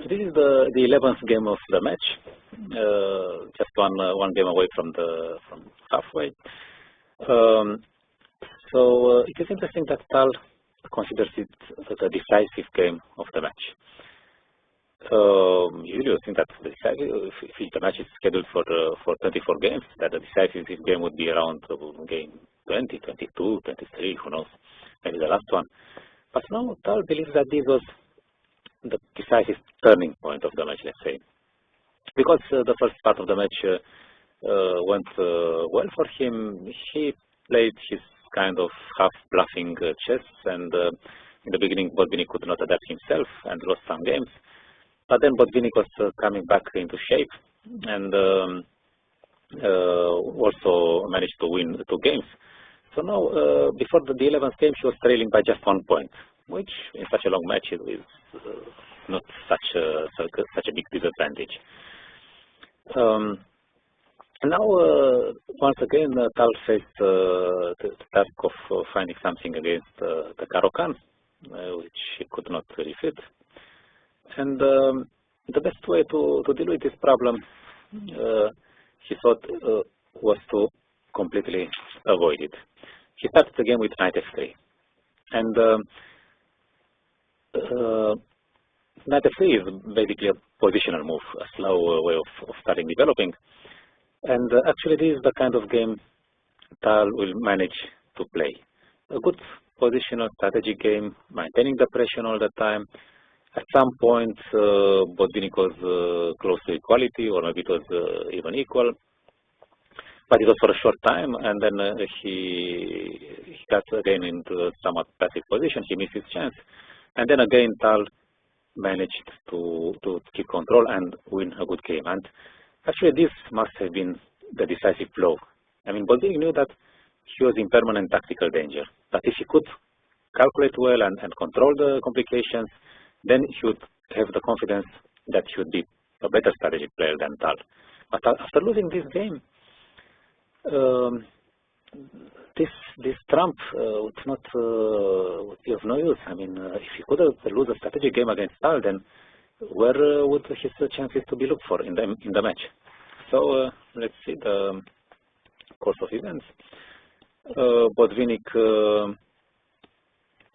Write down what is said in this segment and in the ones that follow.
this is the 11th game of the match, just one game away from halfway. So it is interesting that Tal considers it the decisive game of the match. Usually you think that the decisive, if the match is scheduled for 24 games, that the decisive game would be around game 20, 22, 23, who knows, maybe the last one. But now Tal believes that this was the decisive turning point of the match, let's say. Because the first part of the match went well for him. He played his kind of half-bluffing chess, and in the beginning Botvinnik could not adapt himself and lost some games. But then Botvinnik was coming back into shape and also managed to win 2 games. So now, before the 11th game, she was trailing by just 1 point, which in such a long match is not such a big disadvantage. Now, once again, Tal faced the task of finding something against the Caro-Kann, which he could not refute. And the best way to deal with this problem, he thought, was to completely avoid it. He started the game with knight f3. And knight f3 is basically a positional move, a slow way of starting developing. And actually this is the kind of game Tal will manage to play. A good positional strategy game, maintaining the pressure all the time. At some point, Botvinnik was close to equality, or maybe it was even equal. But it was for a short time, and then he got again into a somewhat passive position. He missed his chance. And then again, Tal managed to keep control and win a good game. And actually, this must have been the decisive blow. I mean, Botvinnik knew that he was in permanent tactical danger. That if he could calculate well and control the complications, then he would have the confidence that he would be a better strategic player than Tal. But after losing this game, this trump would be of no use. I mean, if he could lose a strategic game against Tal, then where would his chances to be looked for in the match? So let's see the course of events. Botvinnik,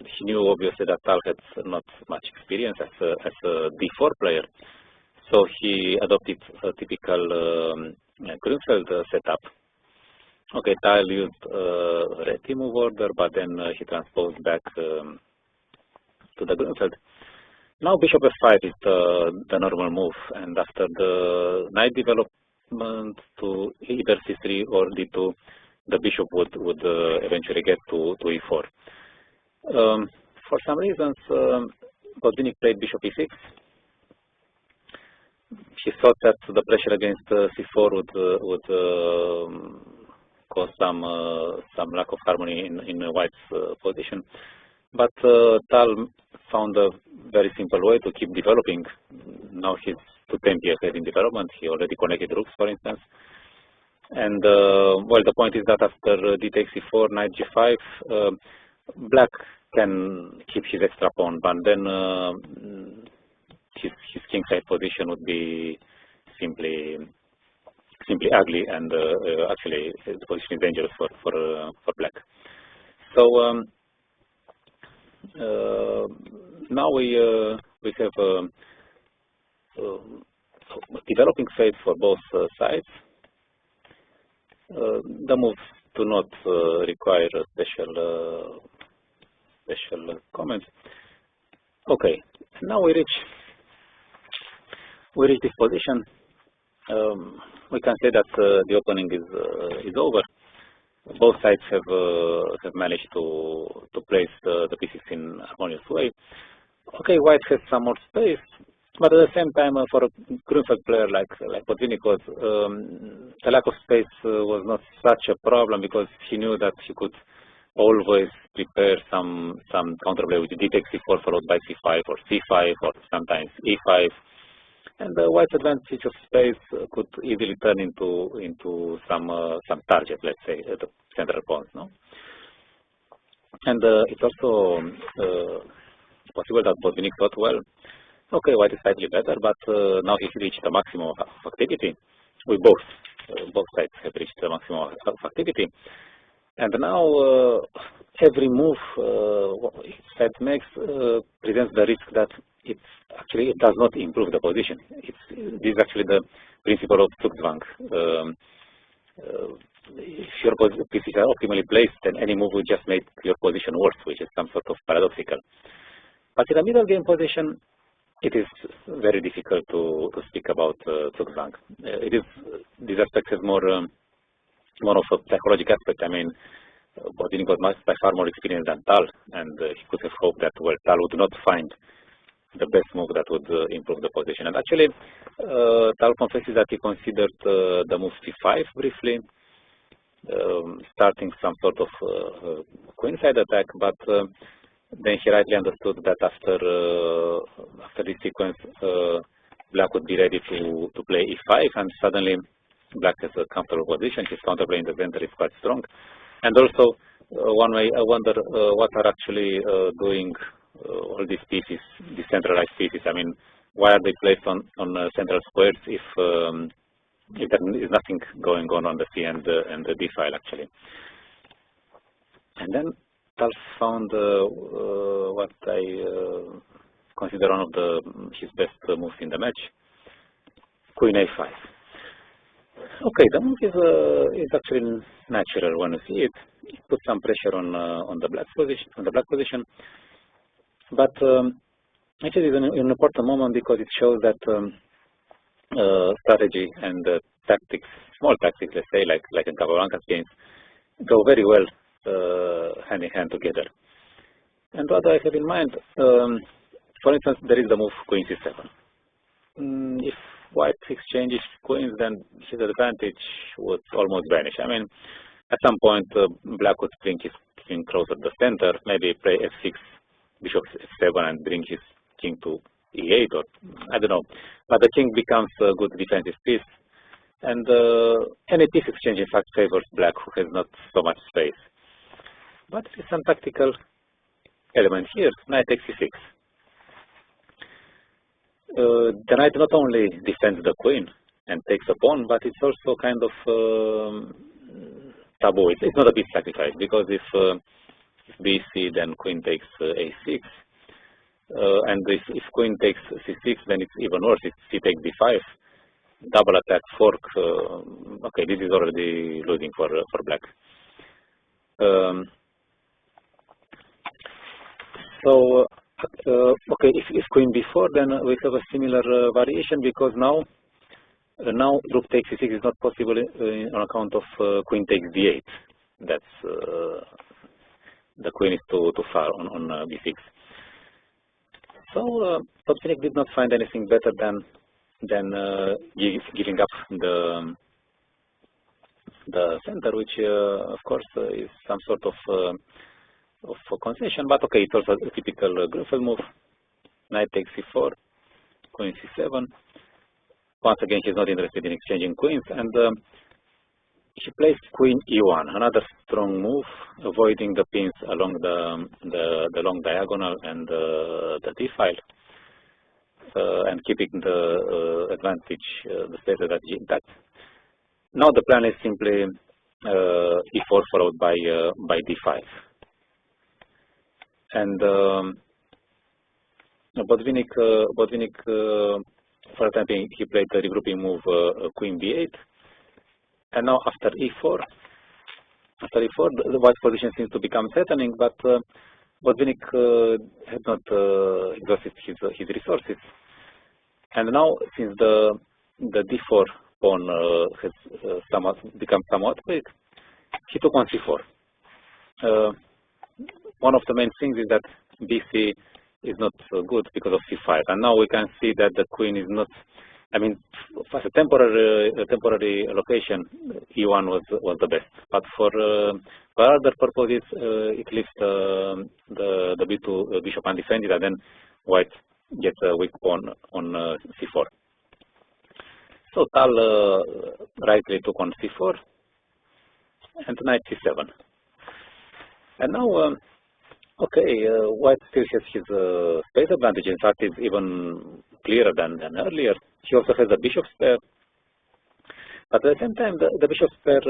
he knew obviously that Tal had not much experience as a d4 player, so he adopted a typical Grünfeld setup. Okay, Tal used red move order, but then he transposed back to the Grünfeld. Now bishop f5 is the normal move, and after the knight development to either c3 or d2, the bishop would eventually get to e4. For some reasons, Botvinnik played bishop e6. He thought that the pressure against c4 would cause some lack of harmony in White's position. But Tal found a very simple way to keep developing. Now he's to tempi ahead in development. He already connected rooks, for instance. And well, the point is that after d takes e4, knight g5, Black can keep his extra pawn, but then his kingside position would be simply ugly, and actually the position is dangerous for Black. So now we have a developing phase for both sides. The moves do not require special comments. Okay, now we reach this position. We can say that the opening is over. Both sides have managed to place the pieces in harmonious way. Okay, White has some more space, but at the same time, for a Grünfeld player like Botvinnik was, the lack of space was not such a problem, because he knew that he could always prepare some counterplay with d takes c4 followed by c5 or c5 or sometimes e5. And White's advantage of space could easily turn into some target, let's say, at the central pawns, no? And it's also possible that Botvinnik thought, well, Okay, white is slightly better, but now he's reached the maximum of activity. We both sides have reached the maximum of activity. And now every move that makes presents the risk that it does not improve the position. This is actually the principle of Zugzwang. If your pieces are optimally placed, then any move will just make your position worse, which is some sort of paradoxical. But in a middle game position, it is very difficult to speak about Zugzwang. This aspect is more of a psychological aspect. I mean, Botvinnik was by far more experienced than Tal, and he could have hoped that Tal would not find the best move that would improve the position. And actually, Tal confesses that he considered the move c5 briefly, starting some sort of queenside attack, but then he rightly understood that after this sequence, Black would be ready to play e5, and suddenly Black has a comfortable position. His counterplay in the center is quite strong. And also, one way I wonder what are actually doing all these pieces, decentralized pieces. I mean, why are they placed on central squares if there is nothing going on the C and the D file actually? And then Tal found what I consider one of his best moves in the match, Queen A5. Okay, the move is actually natural when you see it. It puts some pressure on the black position, but actually it's an important moment because it shows that strategy and tactics, small tactics, let's say, like in Capablanca's games, go very well hand in hand together. And what I have in mind, for instance, there is the move Queen C7. If White exchanges queens, then his advantage would almost vanish. I mean, at some point, Black would bring his king closer to the center, maybe play f6, bishop f7, and bring his king to e8, or I don't know. But the king becomes a good defensive piece, and any piece exchange, in fact, favors Black, who has not so much space. But there is some tactical element here. Knight takes e6. The knight not only defends the queen and takes a pawn, but it's also kind of taboo. It's not a bit sacrifice, because if bc, then queen takes a6, and if queen takes c6, then it's even worse. If c takes d5, double attack, fork. Okay, this is already losing for Black. Okay, if queen b4, then we have a similar variation, because now rook takes c6 is not possible on account of queen takes d8. That's the queen is too far on b6. So Botvinnik did not find anything better than giving up the center, which of course is some sort of concession, but okay, it's also a typical Greffel move. Knight takes c4, queen c7. Once again, he's not interested in exchanging queens, and he plays queen e1, another strong move, avoiding the pins along the long diagonal and the d file, and keeping the advantage, the state advantage intact. Now the plan is simply e4 followed by d5. And Botvinnik, for the time being, he played the regrouping move queen b8, and now after e4, the white position seems to become threatening, but Botvinnik had not exhausted his resources, and now since the d4 pawn has become somewhat weak, he took on c4. One of the main things is that bc is not so good because of c5, and now we can see that the queen is not. I mean, as a temporary allocation, e1 was the best, but for other purposes, it leaves the b2 bishop undefended, and then White gets a weak pawn on c4. So Tal rightly took on c4 and knight c7, and now Okay, white still has his space advantage. In fact, it's even clearer than earlier. He also has a bishop pair. But at the same time, the bishop's pair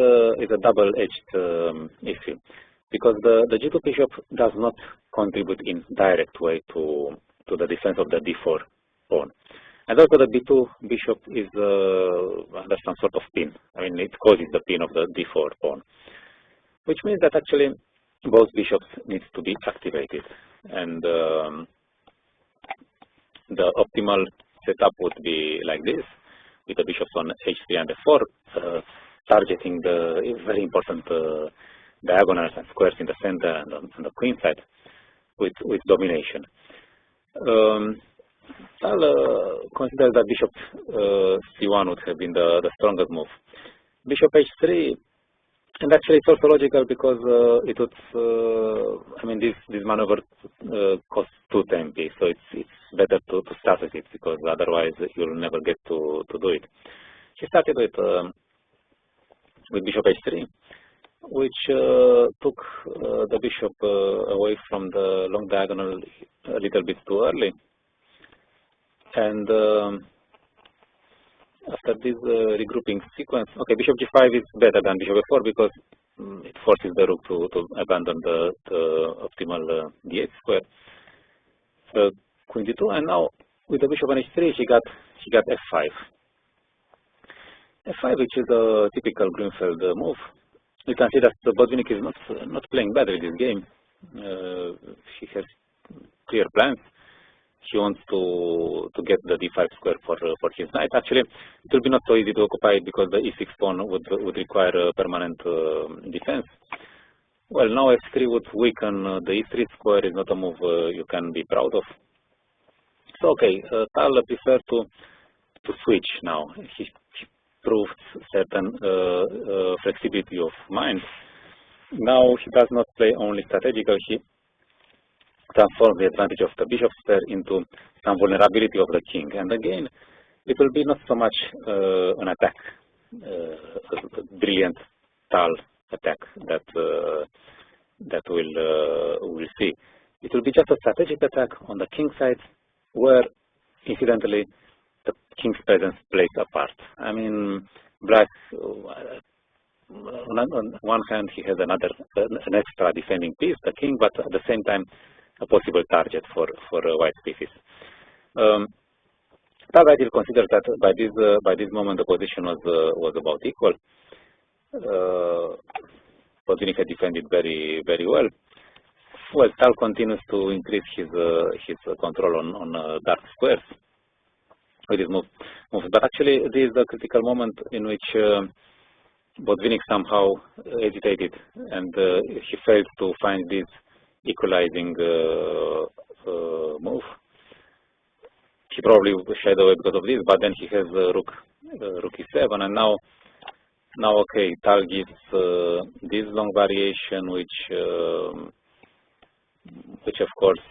is a double-edged issue, because the G2 bishop does not contribute in direct way to the defense of the D4 pawn. And also the B2 bishop is under some sort of pin. I mean, it causes the pin of the D4 pawn, which means that actually both bishops need to be activated. And the optimal setup would be like this, with the bishops on h3 and f4, targeting the very important diagonals and squares in the center and on the queen side with domination. I'll consider that bishop c1 would have been the strongest move. Bishop h3, and actually it's also logical because it would, I mean, this maneuver costs 2 tempi, so it's better to start with it, because otherwise you'll never get to do it. He started with bishop h3, which took the bishop away from the long diagonal a little bit too early. And after this regrouping sequence, okay, bishop g5 is better than bishop f4 because it forces the rook to abandon the optimal d8 square. Queen d2, and now with the bishop on h3, he got f5. f5, which is a typical Grünfeld move. You can see that Botvinnik is not playing badly this game. He has clear plans. He wants to get the d5 square for his knight. Actually, it will be not so easy to occupy it because the e6 pawn would require a permanent defense. Well, now f3 would weaken the e3 square. Is not a move you can be proud of. So okay, Tal prefers to switch now. He proved certain flexibility of mind. Now he does not play only strategical. He transforms the advantage of the bishop's pair into some vulnerability of the king. And again, it will be not so much an attack, a brilliant Tal attack that we'll see. It will be just a strategic attack on the king side, where, incidentally, the king's presence plays a part. I mean, black, on one hand, he has an extra defending piece, the king, but at the same time, a possible target for white pieces. Target considers that by this moment the position was about equal. Botvinnik had defended very well. Well, Tal continues to increase his control on dark squares with his move. But actually, this is the critical moment in which Botvinnik somehow hesitated, and he failed to find this equalizing move. He probably shied away because of this, but then he has rook e7, and now okay, Tal gives this long variation, which of course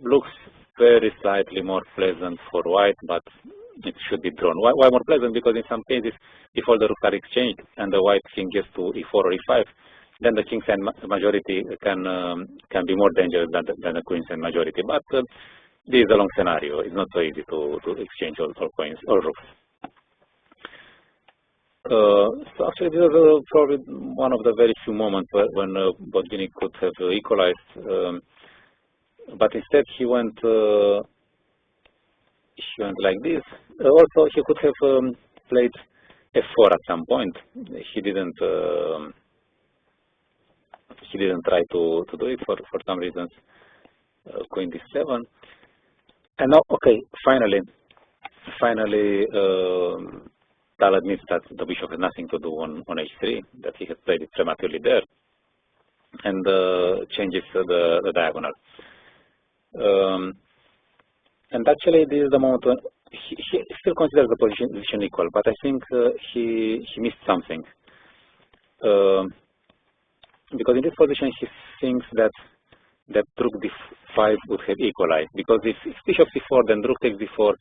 looks very slightly more pleasant for white, but it should be drawn. Why more pleasant? Because in some cases, if all the rooks are exchanged and the white king gets to e4 or e5, then the king's and majority can be more dangerous than the queen's and majority. But this is a long scenario. It's not so easy to exchange all coins or rooks. So actually, this was probably one of the very few moments when Botvinnik could have equalized. But instead, he went like this. Also, he could have played f4 at some point. He didn't try to do it for some reasons. Queen d7, and now okay, finally, Tal admits that the bishop has nothing to do on h3, that he has played it prematurely there, and changes the diagonal. And actually, this is the moment when he still considers the position equal, but I think he missed something. Because in this position, he thinks that rook d5 would have equalized. Because if bishop c4, then rook takes d4,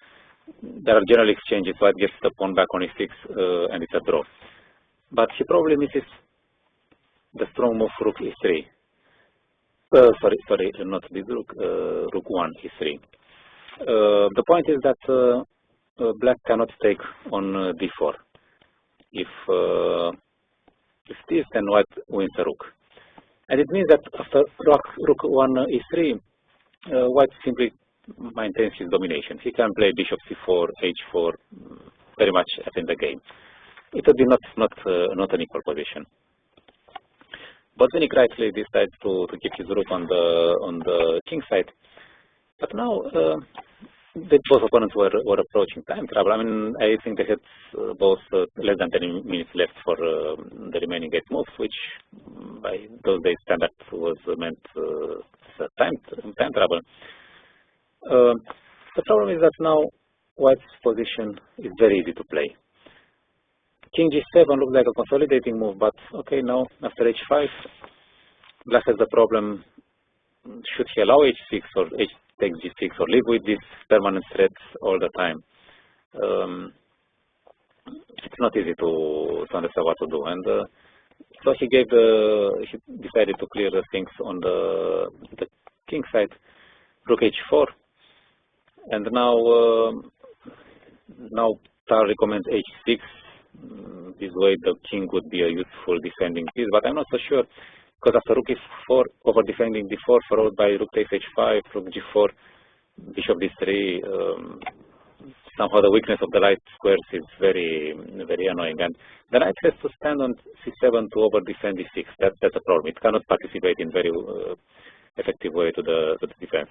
there are general exchanges. White gets the pawn back on e6, and it's a draw. But he probably misses the strong move rook e3. Sorry, not this rook. Rook 1 e3. The point is that black cannot take on d4. If this, then white wins the rook. And it means that after rook 1 e3, white simply maintains his domination. He can play bishop c4, h4, very much as in the game. It would be not an equal position. Botvinnik rightly decides to keep his rook on the king side. But now both opponents were approaching time trouble. I mean, I think they had both less than 10 minutes left for the remaining 8 moves, which by those days standard was meant time trouble. The problem is that now white's position is very easy to play. King g7 looks like a consolidating move, but okay, now after h5, black has the problem: should he allow h6 or h takes g6 or live with this permanent threat all the time? It's not easy to understand what to do, and so he decided to clear the things on the king side, rook h4, and now Tal recommends h6. This way the king would be a useful defending piece, but I'm not so sure, because after rook e4, over defending d4, followed by rook takes h5, rook g4, bishop d3, somehow the weakness of the light squares is very, very annoying, and the knight has to stand on c7 to over defend d6. That's a problem. It cannot participate in very effective way to the defense.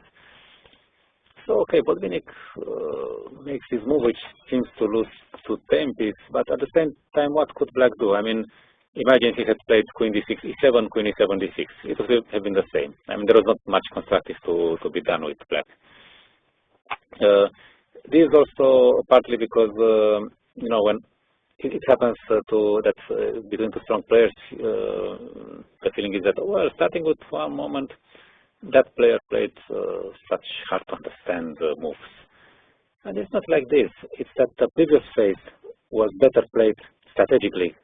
So okay, Botvinnik makes his move, which seems to lose to tame piece, but at the same time, what could black do? I mean, imagine he had played queen d6, e7, queen e7, d6. It would have been the same. I mean, there was not much constructive to be done with black. This is also partly because, when it happens between two strong players, the feeling is that, well, starting with one moment, that player played such hard to understand moves. And it's not like this. It's that the previous phase was better played strategically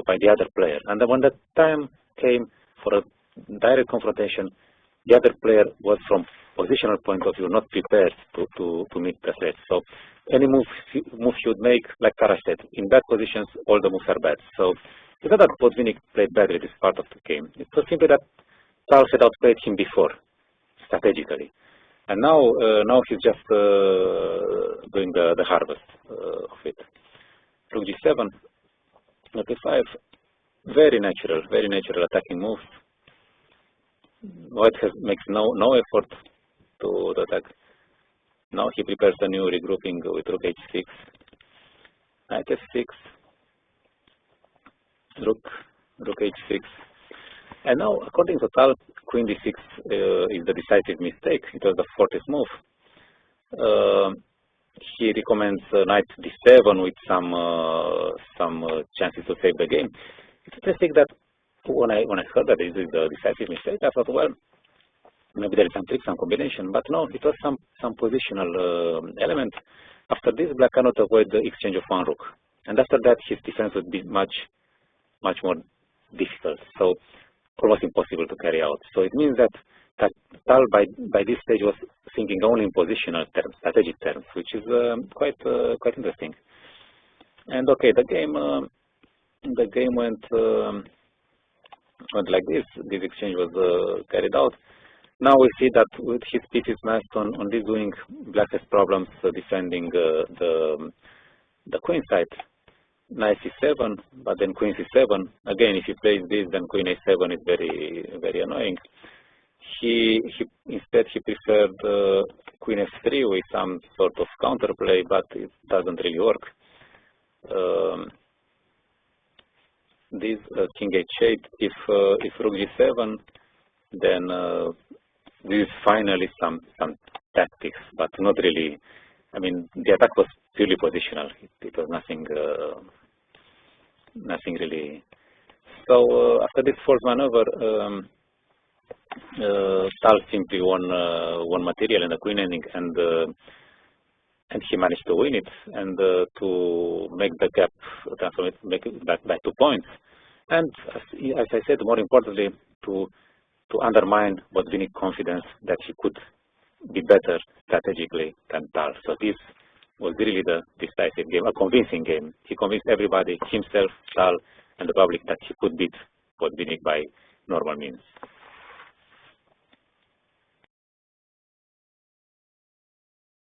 by the other player. And then when the time came for a direct confrontation, the other player was, from positional point of view, not prepared to meet the threat. So any move you would make, like Kara said, in bad positions, all the moves are bad. So it's not that Botvinnik played badly this part of the game. It was simply that Charles had outplayed him before, strategically. And now he's just doing the harvest of it. Rook g7, rook e5, very natural attacking move. White makes no effort to attack. Now he prepares a new regrouping with rook h6, knight f6, rook h6. And now, according to Tal, queen d6 is the decisive mistake. It was the 40th move. He recommends knight d7 with some chances to save the game. It's interesting that when I heard that this is the decisive mistake, I thought, well, maybe there is some trick, some combination. But no, it was some positional element. After this, black cannot avoid the exchange of one rook, and after that, his defense would be much more difficult. So almost impossible to carry out. So it means that Tal by this stage was thinking only in positional terms, strategic terms, which is quite interesting. And okay, the game went like this. This exchange was carried out. Now we see that with his pieces masked on this wing, black has problems defending the queen side. Knight c7, but then queen c7. Again, if he plays this, then queen a7 is very, very annoying. Instead he preferred queen f3 with some sort of counterplay, but it doesn't really work. This king h8. If rook g7, then this is finally some tactics, but not really. I mean, the attack was purely positional. It was nothing really. So after this forced maneuver, Tal simply won material in the queen ending, and he managed to win it and to make the gap, make it back by 2 points. And as I said, more importantly, to to undermine Botvinnik's confidence that he could be better strategically than Tal. So this was really the decisive game, a convincing game. He convinced everybody, himself, Tal, and the public, that he could beat Botvinnik by normal means.